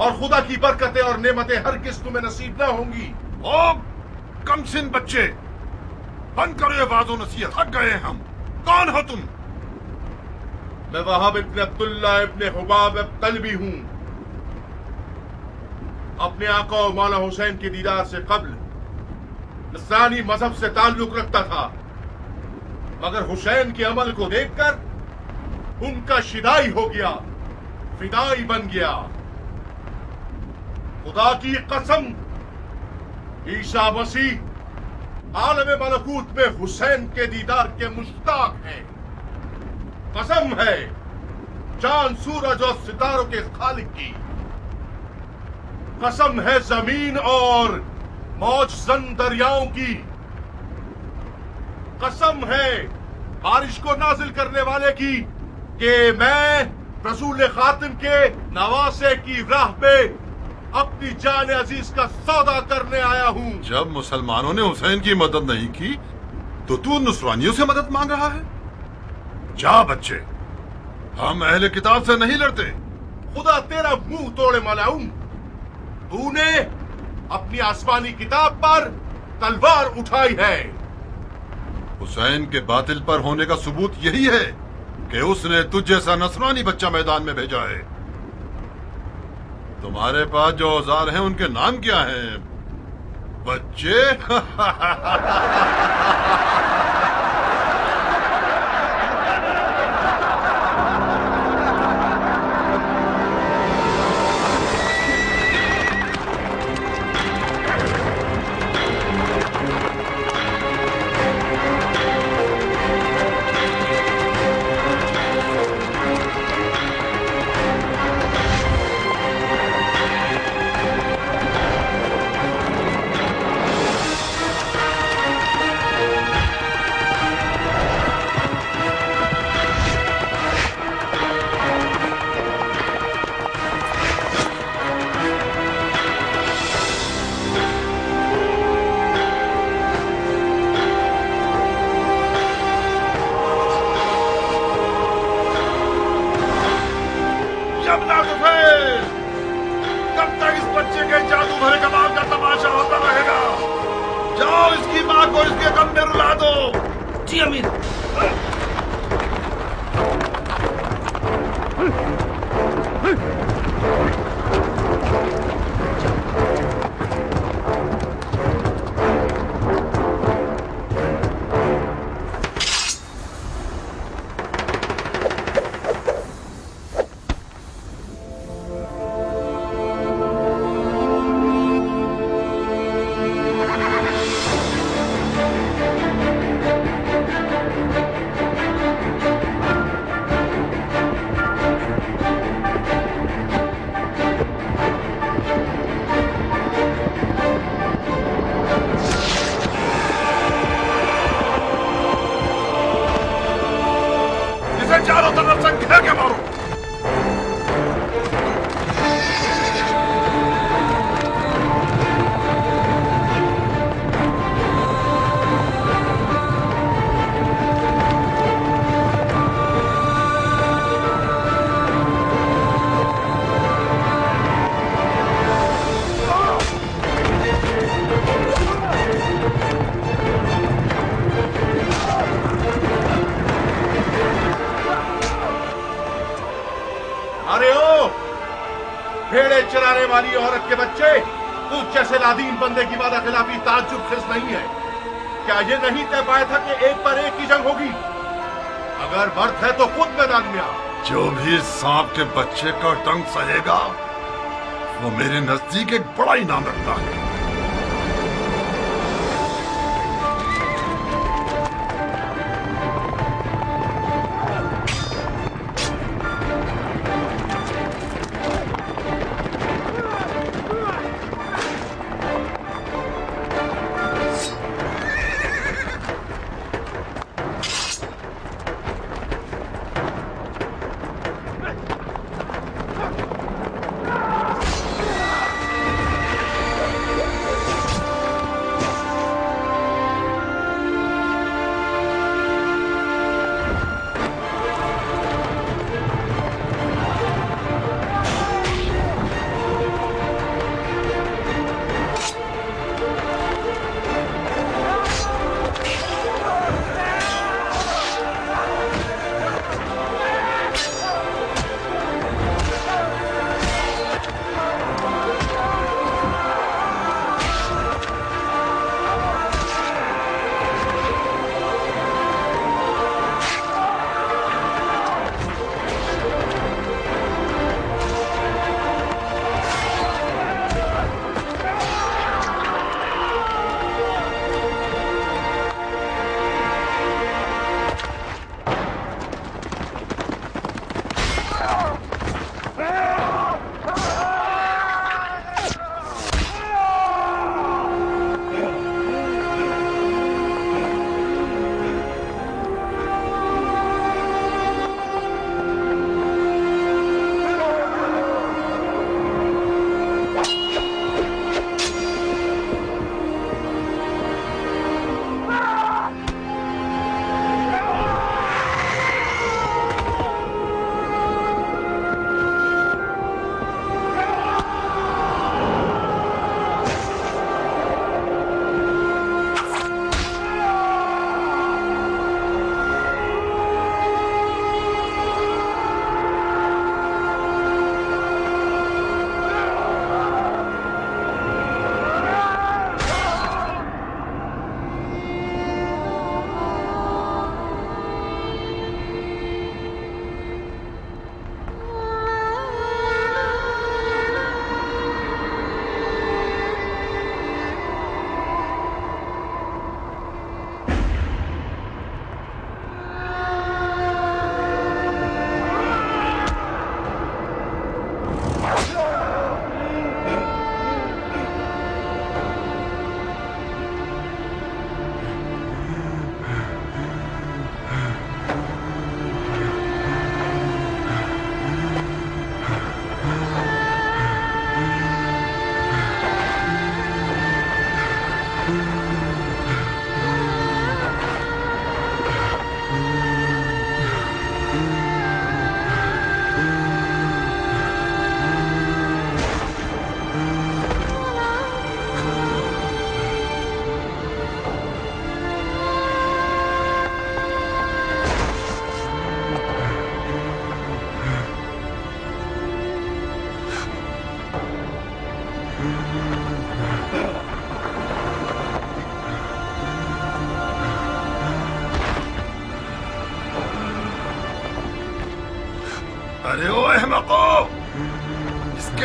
और खुदा की बरकतें और नेमतें हरगिज़ तुम्हें नसीब न होंगी। ओ कमसिन बच्चे, बंद करो ये वाज़ो नसीहत, थक गए हम। कौन हो तुम? मैं वहाब इब्न अब्दुल्ला इब्न हुबाब तलबी हूं। अपने आका और मौला हुसैन के दीदार से कब्ल नसरानी मजहब से ताल्लुक रखता था, मगर हुसैन के अमल को देखकर उनका शिदाई हो गया, फिदाई बन गया। खुदा की कसम, ईसा मसीह आलम मलकूत में हुसैन के दीदार के मुश्ताक हैं। कसम है चांद सूरज और सितारों के खालिक की। कसम है जमीन और मौज जन दरियाओं की। कसम है बारिश को नाजिल करने वाले की कि मैं रसूल खातिम के नवासे की राह पे अपनी जान अजीज का सौदा करने आया हूँ। जब मुसलमानों ने हुसैन की मदद नहीं की तो तू नुसरानियों से मदद मांग रहा है? जा बच्चे, हम अहले किताब से नहीं लड़ते। खुदा तेरा मुंह तोड़े मलाऊं, तूने अपनी आसमानी किताब पर तलवार उठाई है। हुसैन के बातिल पर होने का सबूत यही है कि उसने तुझ जैसा नसरानी बच्चा मैदान में भेजा है। तुम्हारे पास जो औजार हैं उनके नाम क्या हैं बच्चे? कब तक इस बच्चे के जादू भरे कमाल का तमाशा होता रहेगा? जाओ इसकी माँ को इसके गम में रुला दो। जी अमीर। चारों तरफ से घेर के मारो। अरे ओ भेड़े चराने वाली औरत के बच्चे, तू जैसे लादीन बंदे की वादा खिलाफी ताज्जुब खिस नहीं है। क्या ये नहीं तय पाया था कि एक पर एक की जंग होगी? अगर बर्थ है तो खुद मैदान में आ। जो भी सांप के बच्चे का डंक सहेगा वो मेरे नजदीक एक बड़ा इनाम रखता है।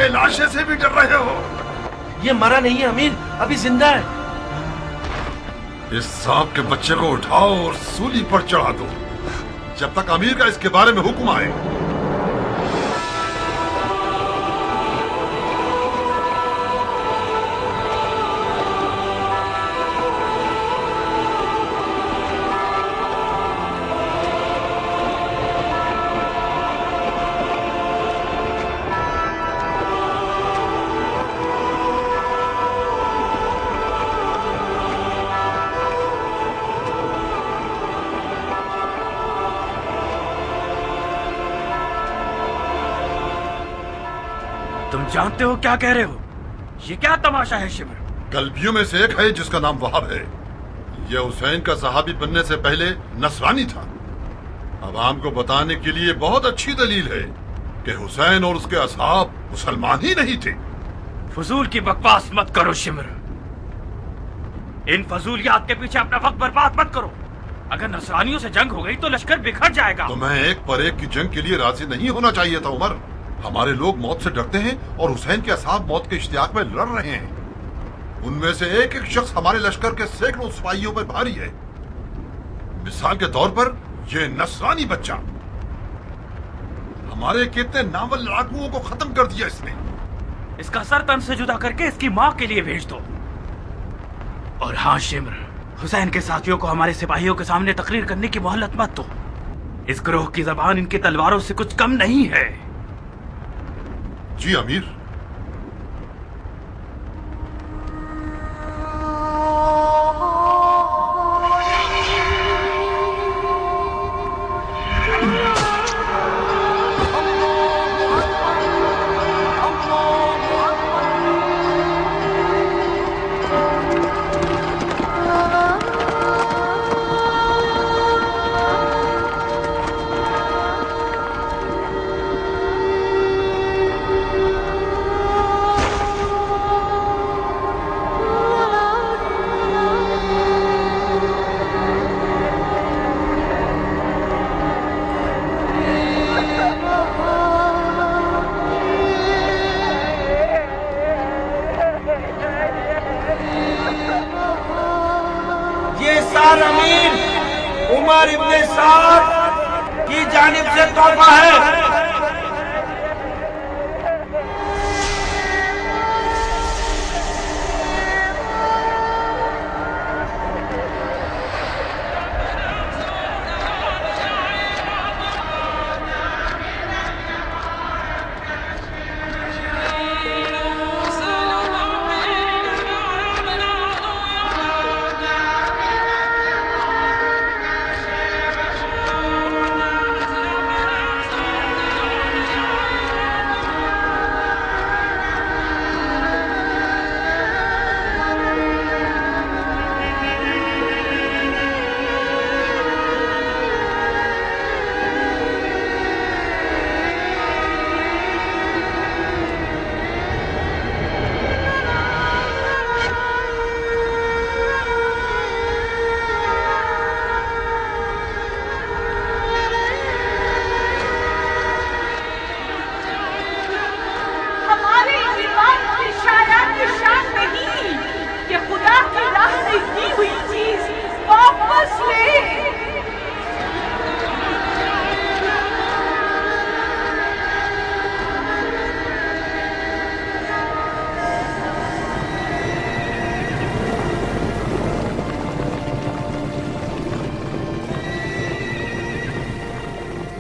के लाशे से भी डर रहे हो? ये मरा नहीं है अमीर, अभी जिंदा है। इस सांप के बच्चे को उठाओ और सूली पर चढ़ा दो, जब तक अमीर का इसके बारे में हुक्म आए। तुम जानते हो क्या कह रहे हो? ये क्या तमाशा है शिमर? कल्बियों में से एक है जिसका नाम वहाब है। यह हुसैन का सहाबी बनने से पहले नसरानी था। अब आपको बताने के लिए बहुत अच्छी दलील है कि हुसैन और उसके असहाब मुसलमान ही नहीं थे। फजूल की बकवास मत करो शिमर। इन फजूलियात के पीछे अपना वक्त बर्बाद मत करो। अगर नसरानियों से जंग हो गई तो लश्कर बिखर जाएगा। तुम्हें एक पर एक की जंग के लिए राजी नहीं होना चाहिए था उमर। हमारे लोग मौत से डरते हैं और हुसैन के असहाब मौत के इश्तियाक में लड़ रहे हैं। उनमें से एक एक शख्स हमारे लश्कर के सैकड़ों सिपाहियों पर भारी है। मिसाल के तौर पर यह नसरानी बच्चा हमारे कितने नावल लड़ाकुओं को खत्म कर दिया इसने। इसका सर तन से जुदा करके इसकी माँ के लिए भेज दो। और हाँ शिमर, हुसैन के साथियों को हमारे सिपाहियों के सामने तकरीर करने की मोहलत मत दो। इस ग्रोह की जबान इनकी तलवारों से कुछ कम नहीं है। जी अमीर। उमर इब्ने साद की जानिब से तोहफा है।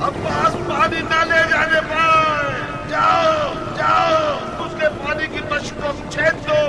अब्बास पानी ना ले जाने पाए। जाओ जाओ, उसके पानी की बश को छेद दो।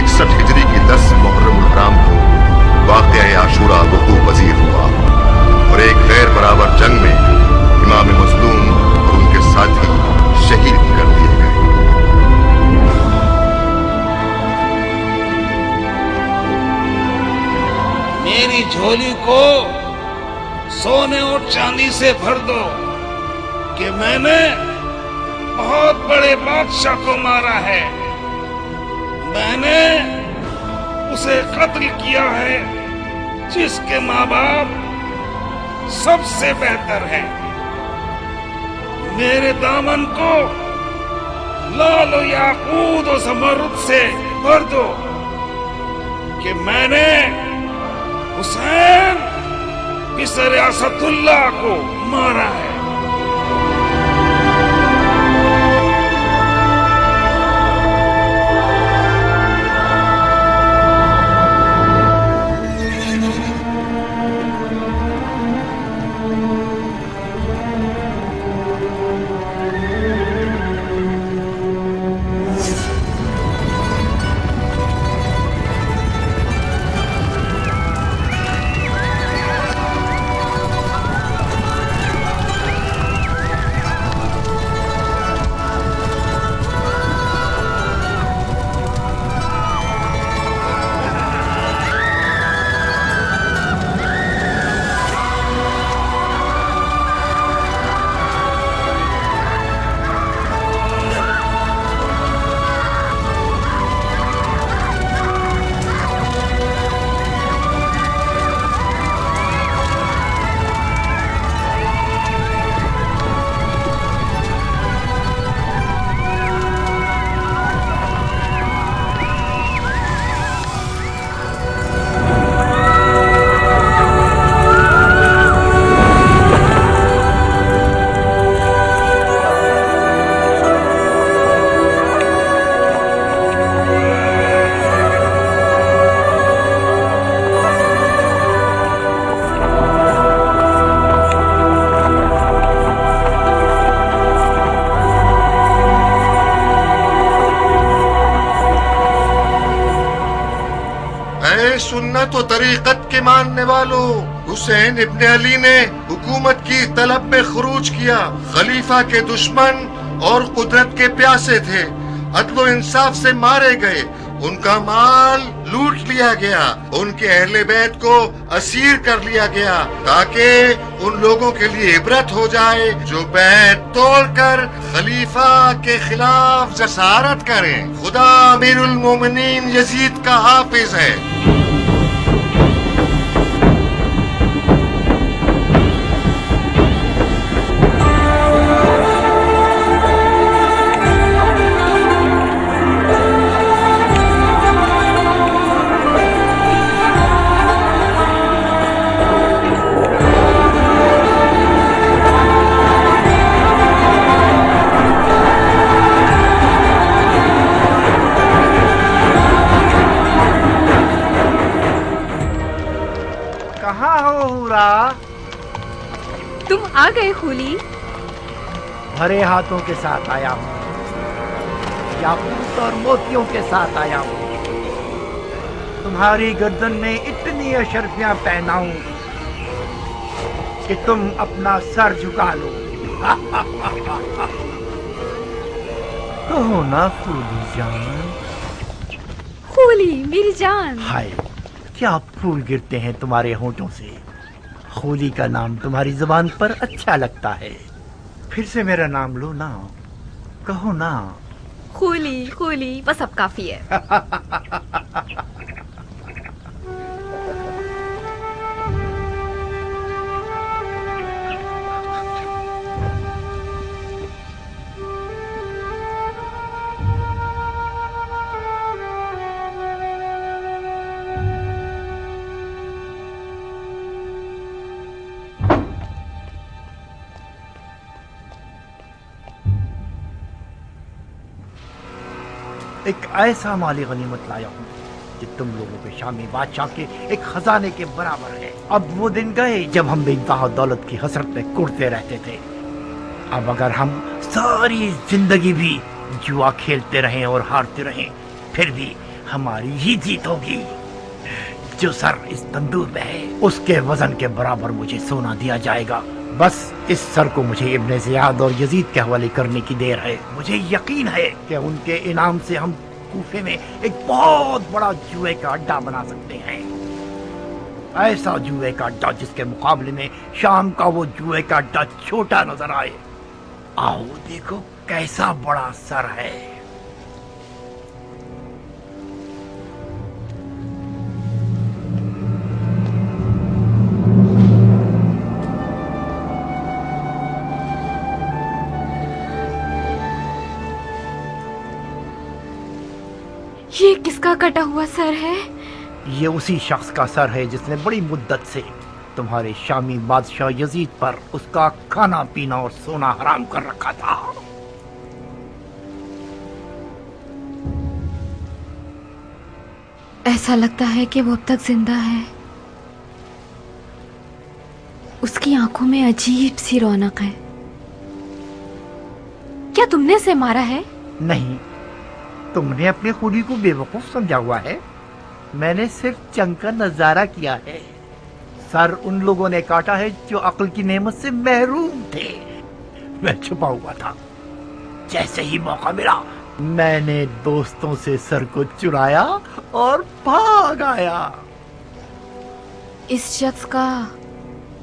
61 हिजरी की 10 मुहर्रम उल हराम को वाक़या आशूरा वक़ू पज़ीर हुआ और एक गैर बराबर जंग में इमाम मज़लूम और उनके साथी शहीद कर दिए गए। मेरी झोली को सोने और चांदी से भर दो कि मैंने बहुत बड़े बादशाह को मारा है। मैंने उसे कत्ल किया है जिसके माँ बाप सबसे बेहतर हैं। मेरे दामन को लाल और याकूत और ज़मरुद से भर दो कि मैंने हुसैन बिसर असदुल्लाह को मारा है। सुन्नत और तरीकत के मानने वालों, हुसैन इब्न अली ने हुकूमत की तलब में खरूज किया। खलीफा के दुश्मन और कुदरत के प्यासे थे, अदलो इंसाफ से मारे गए, उनका माल लूट लिया गया, उनके अहले बैत को असीर कर लिया गया ताकि उन लोगों के लिए इबरत हो जाए जो बैत तोड़कर खलीफा के खिलाफ जसारत करें। खुदा अमीरुल मोमिनीन यजीद का हाफिज है। तुम आ गए खूली? भरे हाथों के साथ आया हूँ, याकूत और मोतियों के साथ आया हूँ। तुम्हारी गर्दन में इतनी अशरफियां पहनाऊं कि तुम अपना सर झुका लो। कहो ना खूली जान। खूली मेरी जान। हाय, क्या फूल गिरते हैं तुम्हारे होंठों से। खूली का नाम तुम्हारी जुबान पर अच्छा लगता है। फिर से मेरा नाम लो ना, कहो ना। खूली खूली, बस अब काफी है। एक ऐसा माली गनीमत लाया हूँ कि तुम लोगों के शामी बादशाह के एक खजाने के बराबर है। अब वो दिन गए जब हम बेइंतहा दौलत की हसरत में कुड़ते रहते थे। अब अगर हम सारी जिंदगी भी जुआ खेलते रहें और हारते रहें, फिर भी हमारी ही जीत होगी। जो सर इस तंदूर में है उसके वजन के बराबर मुझे सोना दिया जाएगा। बस इस सर को मुझे इब्ने ज़ियाद और यजीद के हवाले करने की देर है। मुझे यकीन है कि उनके इनाम से हम कूफे में एक बहुत बड़ा जुए का अड्डा बना सकते हैं। ऐसा जुए का अड्डा जिसके मुकाबले में शाम का वो जुए का अड्डा छोटा नजर आए। आओ देखो कैसा बड़ा सर है। ये किसका कटा हुआ सर है? ये उसी शख्स का सर है जिसने बड़ी मुद्दत से तुम्हारे शामी बादशाह यजीद पर उसका खाना पीना और सोना हराम कर रखा था। ऐसा लगता है कि वो अब तक जिंदा है। उसकी आंखों में अजीब सी रौनक है। क्या तुमने उसे मारा है? नहीं, तुमने अपने खूनी को बेवकूफ समझा हुआ है। मैंने सिर्फ जंग का नजारा किया है। सर उन लोगों ने काटा है जो अक्ल की नेमत से महरूम थे। मैं छुपा हुआ था। जैसे ही मौका मिला मैंने दोस्तों से सर को चुराया और भाग आया। इस शख्स का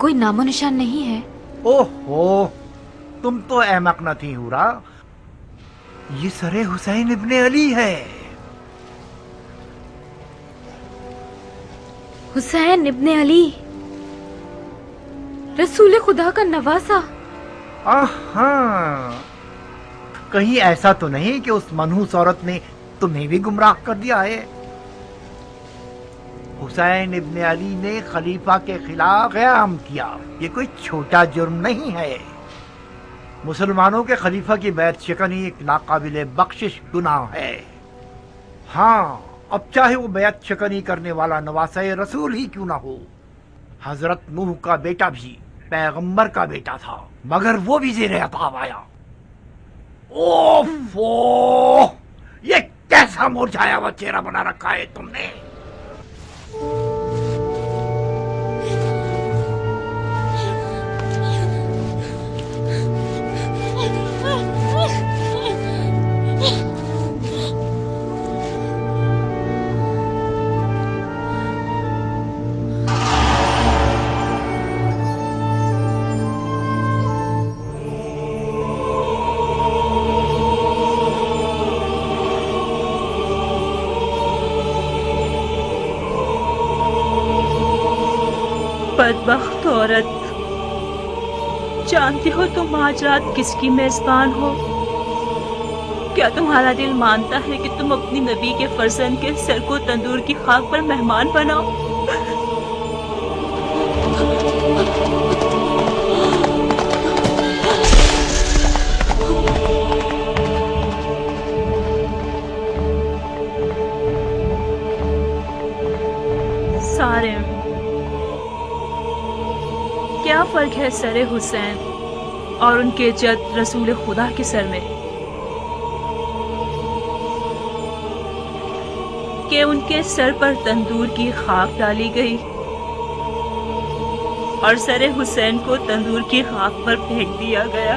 कोई नामो निशान नहीं है? ओहो, तुम तो अहमक न थी हुरा। ये सरे हुसैन इब्ने अली है। हुसैन इब्ने अली, रसूल खुदा का नवासा। आहा, कहीं ऐसा तो नहीं कि उस मनहूस औरत ने तुम्हें भी गुमराह कर दिया है? हुसैन इब्ने अली ने खलीफा के खिलाफ क़याम किया। ये कोई छोटा जुर्म नहीं है। मुसलमानों के खलीफा की बैत शिकनी एक नाकाबिले बख्शिश गुनाह है। हाँ, अब चाहे वो बैत शिकनी करने वाला नवासे रसूल ही क्यों ना हो। हजरत नूह का बेटा भी पैगंबर का बेटा था, मगर वो भी ज़ेरे अताब आया। ओफो, ये कैसा मुरझाया हुआ चेहरा बना रखा है तुमने। बदबख्त औरत, जानती हो तुम आज रात किसकी मेजबान हो? क्या तुम्हारा दिल मानता है कि तुम अपनी नबी के फर्जंद के सर को तंदूर की खाक पर मेहमान बनाओ? सारे क्या फर्क है सरे हुसैन और उनके जद रसूल खुदा के सर में कि उनके सर पर तंदूर की खाक डाली गई और सरे हुसैन को तंदूर की खाक पर फेंक दिया गया।